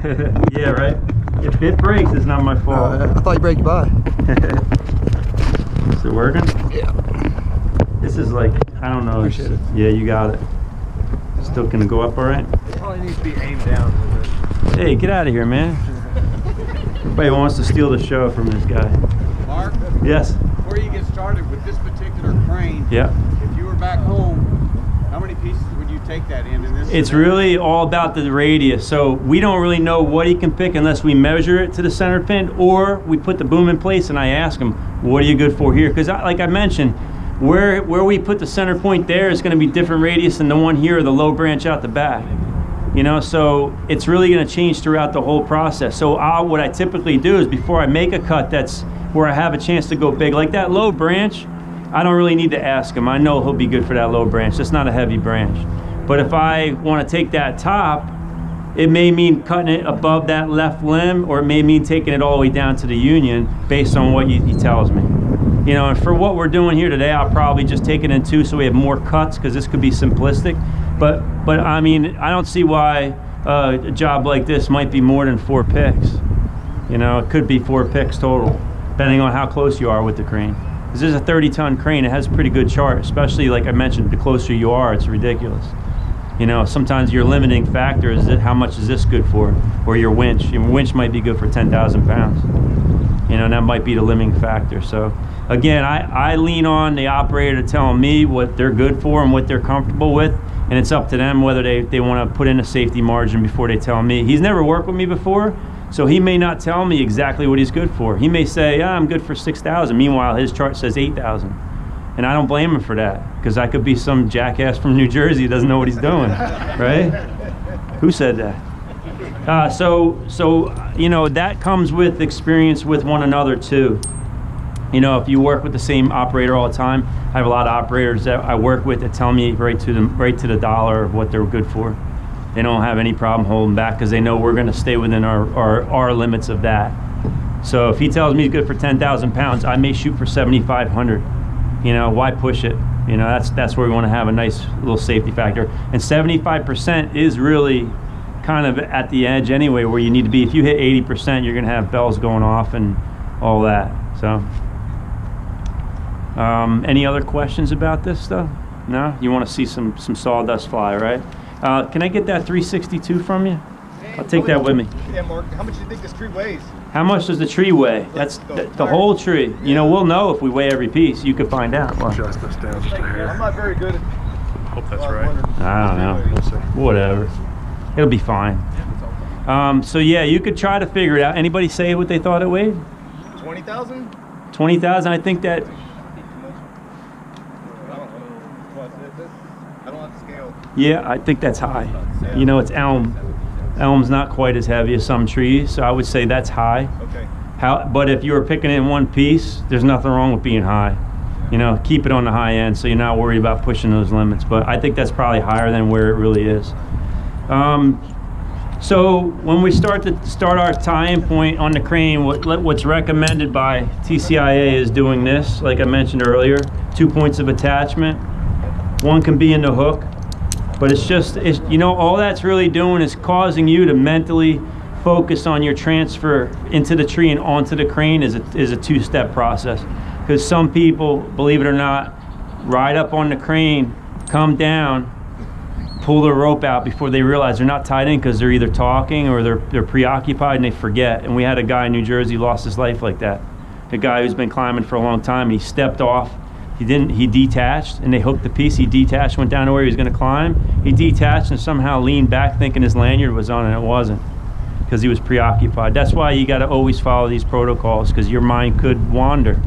Yeah, right? If it breaks, it's not my fault. I thought you break your body. Is it working? Yeah. This is like, I don't know. Appreciate it. Yeah, you got it. Still gonna go up all right? It probably needs to be aimed down a little bit. Hey, get out of here, man. Everybody wants to steal the show from this guy. Mark, Yes? before you get started with this particular crane, Yeah. if you were back home, how many pieces would you take that in this? It's really all about the radius. So we don't really know what he can pick unless we measure it to the center pin, or we put the boom in place and I ask him, what are you good for here? Because like I mentioned, where we put the center point there is going to be different radius than the one here or the low branch out the back. You know, so it's really going to change throughout the whole process. So what I typically do is before I make a cut that's where I have a chance to go big, like that low branch, I don't really need to ask him. I know he'll be good for that low branch. That's not a heavy branch. But if I want to take that top, it may mean cutting it above that left limb, or it may mean taking it all the way down to the union based on what he tells me. You know, and for what we're doing here today, I'll probably just take it in two so we have more cuts, because this could be simplistic. But I mean, I don't see why a job like this might be more than 4 picks. You know, it could be 4 picks total, depending on how close you are with the crane. This is a 30-ton crane. It has a pretty good chart, especially like I mentioned, the closer you are, it's ridiculous. You know, sometimes your limiting factor is how much is this good for, or your winch. Your winch might be good for 10,000 pounds. You know, and that might be the limiting factor. So again, I lean on the operator to tell me what they're good for and what they're comfortable with, and it's up to them whether they want to put in a safety margin before they tell me. He's never worked with me before, so he may not tell me exactly what he's good for. He may say, yeah, I'm good for 6,000. Meanwhile, his chart says 8,000. And I don't blame him for that, because I could be some jackass from New Jersey who doesn't know what he's doing, right? Who said that? So you know, that comes with experience with one another too. You know, if you work with the same operator all the time, I have a lot of operators that I work with that tell me right to the dollar of what they're good for. They don't have any problem holding back because they know we're going to stay within our limits of that. So if he tells me he's good for 10,000 pounds, I may shoot for 7,500. You know, why push it? You know, that's where we want to have a nice little safety factor. And 75% is really kind of at the edge anyway, where you need to be. If you hit 80%, you're going to have bells going off and all that. So, any other questions about this stuff? No? You want to see some sawdust fly, right? Can I get that 362 from you? I'll take that with me. Yeah, Mark, how much do you think this tree weighs? How much does the tree weigh? That's the whole tree. Yeah. You know, we'll know if we weigh every piece. You could find out. Adjust this down just a hair. I'm not very good at... Hope that's right. I don't know. Whatever. It'll be fine. So yeah, you could try to figure it out. Anybody say what they thought it weighed? 20,000? 20,000. I think that... I don't have the scale. Yeah, I think that's high. You know, it's elm. Elm's not quite as heavy as some trees, so I would say that's high. Okay. But if you were picking in one piece, there's nothing wrong with being high. You know, keep it on the high end so you're not worried about pushing those limits. But I think that's probably higher than where it really is. So when we start our tie-in point on the crane, what's recommended by TCIA is doing this, like I mentioned earlier, 2 points of attachment. One can be in the hook. But it's you know, all that's really doing is causing you to mentally focus on your transfer into the tree and onto the crane is a two-step process. Because some people, believe it or not, ride up on the crane, come down, pull the rope out before they realize they're not tied in because they're either talking or they're preoccupied and they forget. And we had a guy in New Jersey lost his life like that. A guy who's been climbing for a long time, and he stepped off. He detached, and they hooked the piece. He detached, went down to where he was going to climb. He detached and somehow leaned back thinking his lanyard was on, and it wasn't, because he was preoccupied. That's why you got to always follow these protocols, because your mind could wander.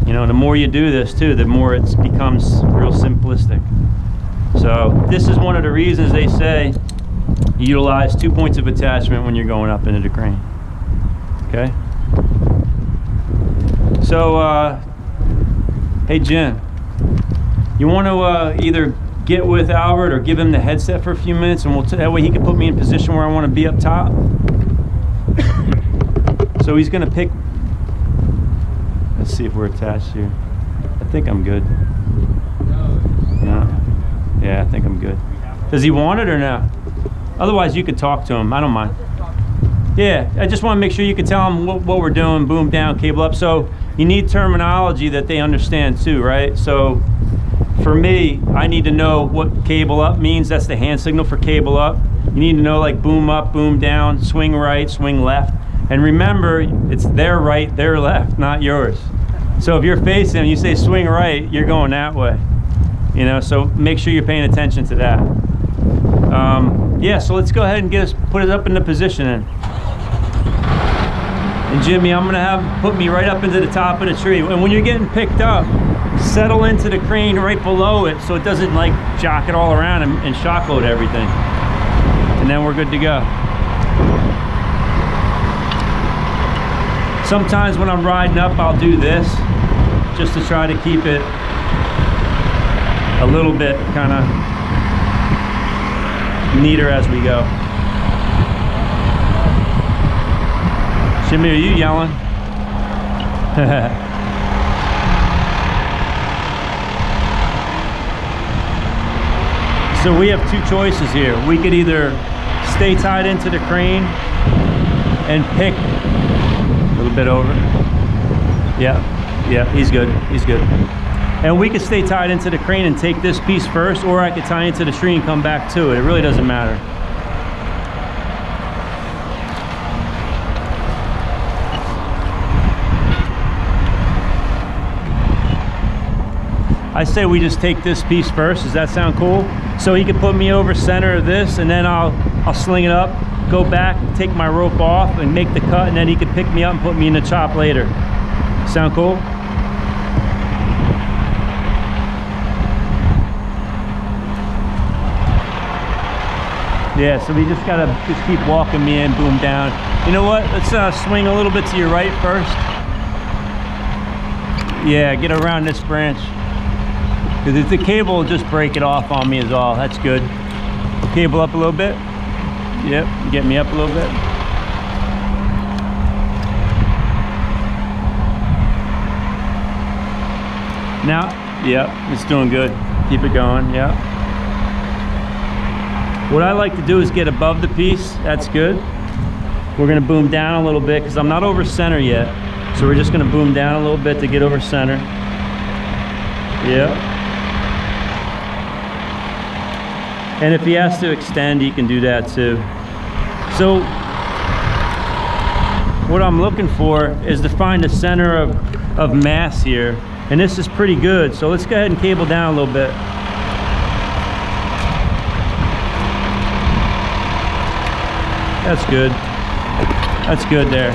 You know, the more you do this too, the more it becomes real simplistic. So this is one of the reasons they say utilize 2 points of attachment when you're going up into the crane. Okay? So, hey Jim, you want to either get with Albert or give him the headset for a few minutes, and that way he can put me in position where I want to be up top. So he's going to pick. Let's see if we're attached here. I think I'm good. No. Yeah, I think I'm good. Does he want it or no? Otherwise, you could talk to him. I don't mind. Yeah, I just want to make sure you can tell them what we're doing, boom down, cable up. So you need terminology that they understand too, right? So for me, I need to know what cable up means. That's the hand signal for cable up. You need to know like boom up, boom down, swing right, swing left. And remember, it's their right, their left, not yours. So if you're facing them, you say swing right, you're going that way. You know, so make sure you're paying attention to that. Yeah, so let's go ahead and put it up in the position then. And Jimmy, I'm gonna put me right up into the top of the tree. And when you're getting picked up, settle into the crane right below it so it doesn't like jock it all around and shock load everything. And then we're good to go. Sometimes when I'm riding up, I'll do this just to try to keep it a little bit kind of neater as we go. Jimmy, are you yelling? So we have two choices here. We could either stay tied into the crane and pick a little bit over. Yeah, he's good, he's good. And we could stay tied into the crane and take this piece first, or I could tie into the tree and come back to it. It really doesn't matter. I say we just take this piece first. Does that sound cool? So he can put me over center of this, and then I'll sling it up, go back, take my rope off, and make the cut, and then he can pick me up and put me in the chop later. Sound cool? Yeah, so we just gotta keep walking me in, boom down. You know what? Let's swing a little bit to your right first. Yeah, get around this branch. Because if the cable will just break it off on me is all. That's good. Cable up a little bit. Yep, get me up a little bit. Now, yep, it's doing good. Keep it going, yep. What I like to do is get above the piece. That's good. We're gonna boom down a little bit because I'm not over center yet. So we're just gonna boom down a little bit to get over center. Yep. And if he has to extend, he can do that too. So what I'm looking for is to find the center of mass here. And this is pretty good. So let's go ahead and cable down a little bit. That's good. That's good there.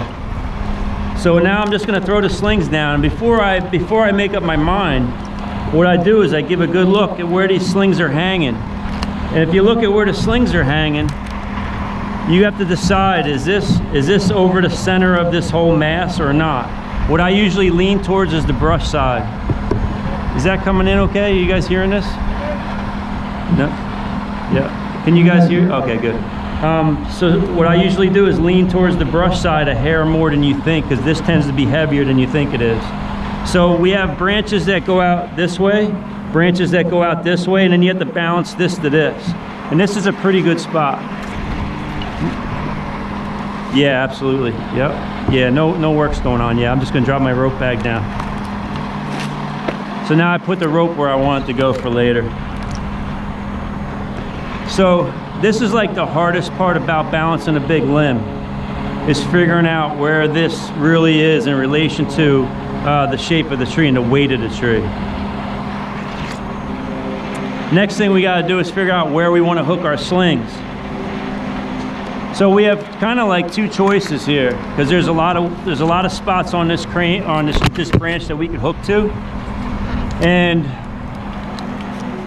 So now I'm just gonna throw the slings down. Before I make up my mind, what I do is I give a good look at where these slings are hanging. And if you look at where the slings are hanging, you have to decide, is this over the center of this whole mass or not? What I usually lean towards is the brush side. Is that coming in okay? Are you guys hearing this? No? Yeah. Can you guys hear? Okay, good. So what I usually do is lean towards the brush side a hair more than you think, because this tends to be heavier than you think it is. So we have branches that go out this way, branches that go out this way, and then you have to balance this to this. And this is a pretty good spot. Yeah, absolutely. Yep. Yeah, no work's going on. Yeah, I'm just gonna drop my rope bag down. So now I put the rope where I want it to go for later. So this is like the hardest part about balancing a big limb, is figuring out where this really is in relation to the shape of the tree and the weight of the tree. Next thing we got to do is figure out where we want to hook our slings. So we have kind of like two choices here, because there's a lot of spots on this crane, on this branch that we could hook to. And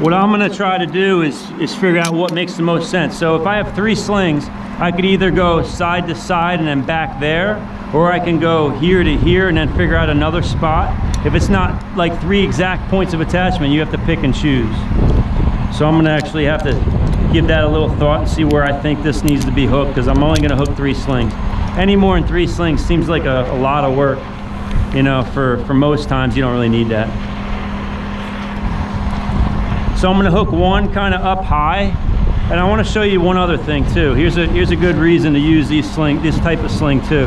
what I'm going to try to do is figure out what makes the most sense. So if I have 3 slings, I could either go side to side and then back there, or I can go here to here and then figure out another spot. If it's not like 3 exact points of attachment, you have to pick and choose. So I'm gonna actually have to give that a little thought and see where I think this needs to be hooked, because I'm only gonna hook 3 slings. Any more than 3 slings seems like a lot of work. You know, for most times you don't really need that. So I'm gonna hook one kind of up high And I want to show you one other thing too. Here's a good reason to use this type of sling too.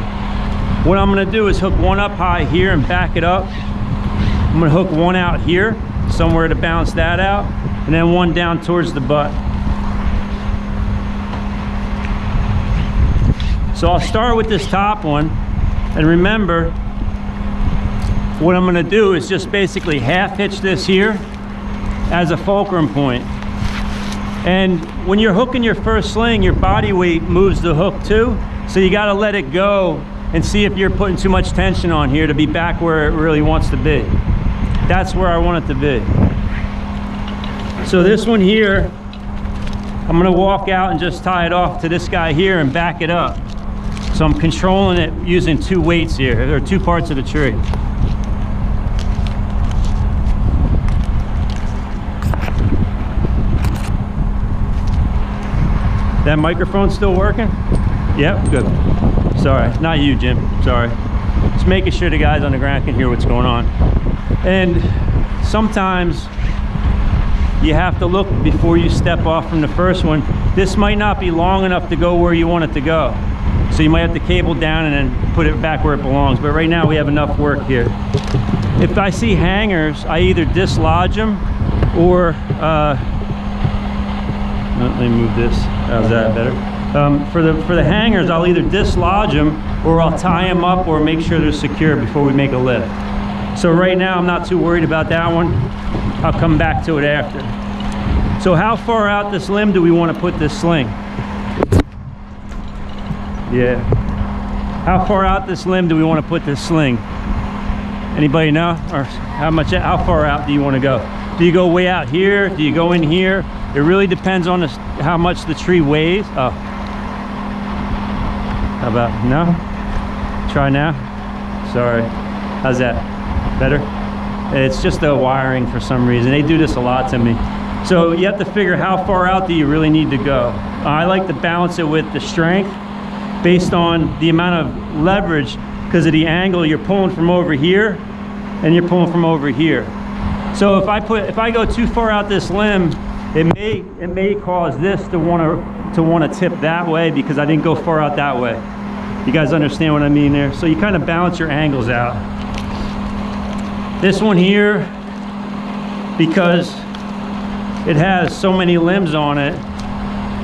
What I'm going to do is hook one up high here and back it up. I'm going to hook one out here, somewhere to balance that out, and then one down towards the butt. So I'll start with this top one, and remember, what I'm going to do is just basically half hitch this here as a fulcrum point. And when you're hooking your first sling, your body weight moves the hook too, so you got to let it go and see if you're putting too much tension on here to be back where it really wants to be. That's where I want it to be. So this one here, I'm going to walk out and just tie it off to this guy here and back it up. So I'm controlling it using two weights here. There are two parts of the tree. That microphone still working? Yep, good. Sorry, not you, Jim. Sorry. Just making sure the guys on the ground can hear what's going on. And sometimes you have to look before you step off from the first one. This might not be long enough to go where you want it to go. So you might have to cable down and then put it back where it belongs. But right now we have enough work here. If I see hangers, I either dislodge them or let me move this. How's that better? For the hangers, I'll either dislodge them or I'll tie them up or make sure they're secure before we make a lift. So right now I'm not too worried about that one. I'll come back to it after. So how far out this limb do we want to put this sling? Yeah. How far out this limb do we want to put this sling? Anybody know? Or how far out do you want to go? Do you go way out here? Do you go in here? It really depends on how much the tree weighs. Oh. How about no? Try now. Sorry. How's that? Better? It's just the wiring for some reason. They do this a lot to me. So you have to figure how far out do you really need to go. I like to balance it with the strength based on the amount of leverage because of the angle. You're pulling from over here and you're pulling from over here. So if I go too far out this limb, it may cause this to want to tip that way because I didn't go far out that way. You guys understand what I mean there? So you kind of balance your angles out. This one here, because it has so many limbs on it,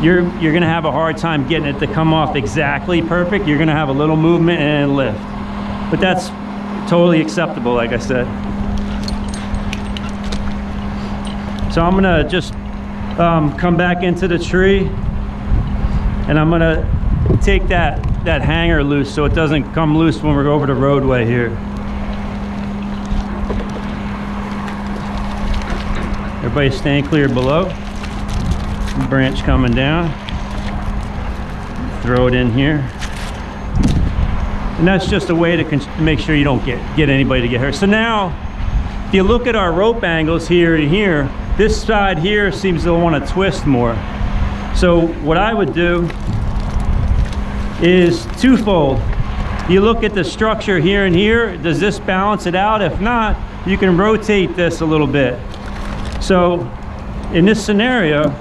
you're gonna have a hard time getting it to come off exactly perfect. You're gonna have a little movement and lift, but that's totally acceptable, like I said. So I'm gonna just come back into the tree and I'm gonna take that hanger loose so it doesn't come loose when we're over the roadway here. Everybody staying clear below. Branch coming down. Throw it in here. And that's just a way to make sure you don't get anybody to get hurt. So now, if you look at our rope angles here and here, this side here seems to want to twist more. So what I would do is twofold. You look at the structure here and here. Does this balance it out? If not, you can rotate this a little bit. So in this scenario,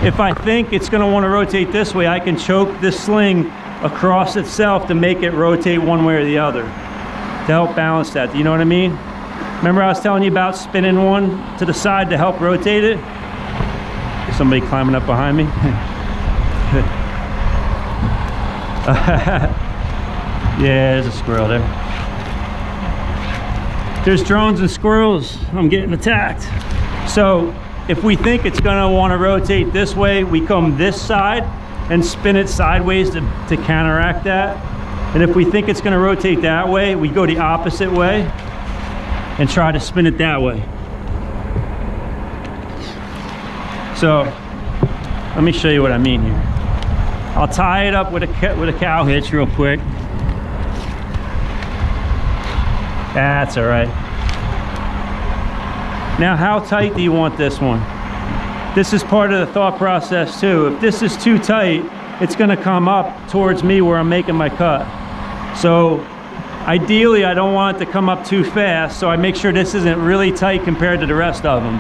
if I think it's going to want to rotate this way, I can choke this sling across itself to make it rotate one way or the other to help balance that. Do you know what I mean? Remember I was telling you about spinning one to the side to help rotate it? Somebody climbing up behind me. Yeah, there's a squirrel there. There's drones and squirrels. I'm getting attacked. So if we think it's going to want to rotate this way, we come this side and spin it sideways to counteract that. And if we think it's going to rotate that way, we go the opposite way and try to spin it that way. So let me show you what I mean here. I'll tie it up with a cow hitch real quick. That's all right. Now, how tight do you want this one? This is part of the thought process too. If this is too tight, it's gonna come up towards me where I'm making my cut. So ideally, I don't want it to come up too fast, so I make sure this isn't really tight compared to the rest of them.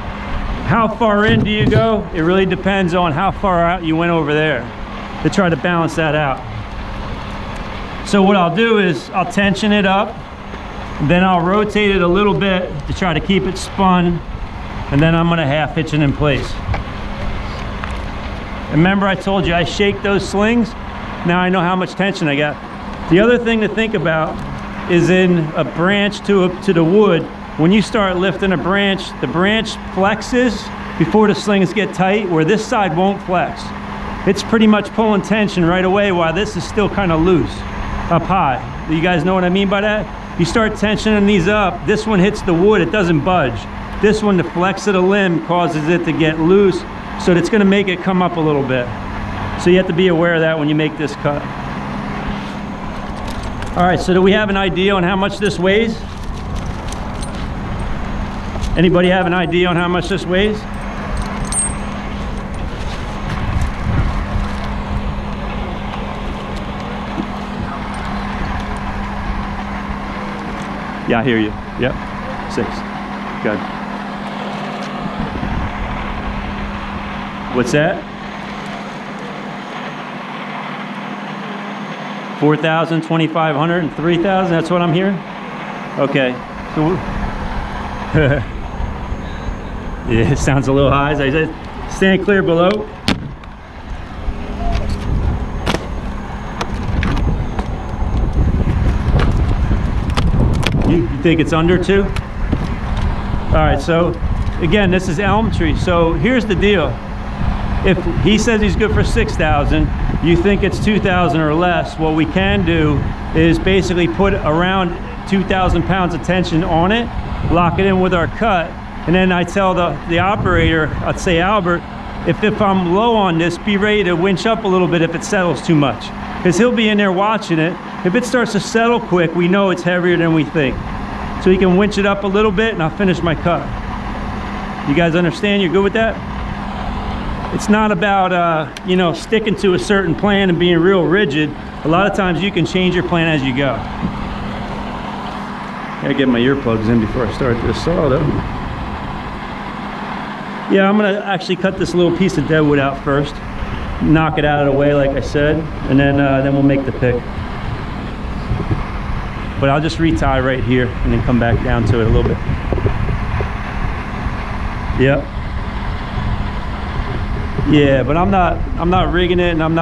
How far in do you go? It really depends on how far out you went over there to try to balance that out. So what I'll do is I'll tension it up, then I'll rotate it a little bit to try to keep it spun, and then I'm gonna half hitch it in place. Remember I told you I shake those slings? Now I know how much tension I got. The other thing to think about is in a branch to the wood, when you start lifting a branch, the branch flexes before the slings get tight, where this side won't flex. It's pretty much pulling tension right away while this is still kind of loose up high. You guys know what I mean by that? You start tensioning these up, this one hits the wood, it doesn't budge. This one, the flex of the limb causes it to get loose, so it's gonna make it come up a little bit. So you have to be aware of that when you make this cut. All right, so do we have an idea on how much this weighs? Anybody have an idea on how much this weighs? Yeah, I hear you. Yep, 6. Good. What's that? 4,000, 2,500, and 3,000. That's what I'm hearing. Okay. So, yeah, it sounds a little high. As I said, stand clear below. You think it's under 2? All right, so again, this is elm tree. So here's the deal. If he says he's good for 6,000, you think it's 2,000 or less, what we can do is basically put around 2,000 pounds of tension on it, lock it in with our cut, and then I tell the operator, I'd say, Albert, if I'm low on this, be ready to winch up a little bit if it settles too much. Because he'll be in there watching it. If it starts to settle quick, we know it's heavier than we think. So he can winch it up a little bit and I'll finish my cut. You guys understand? You're good with that? It's not about, you know, sticking to a certain plan and being real rigid. A lot of times you can change your plan as you go. Gotta get my earplugs in before I start this saw though. Yeah, I'm gonna actually cut this little piece of deadwood out first. Knock it out of the way like I said, and then we'll make the pick. But I'll just retie right here and then come back down to it a little bit. Yep. Yeah, but I'm not rigging it, and I'm not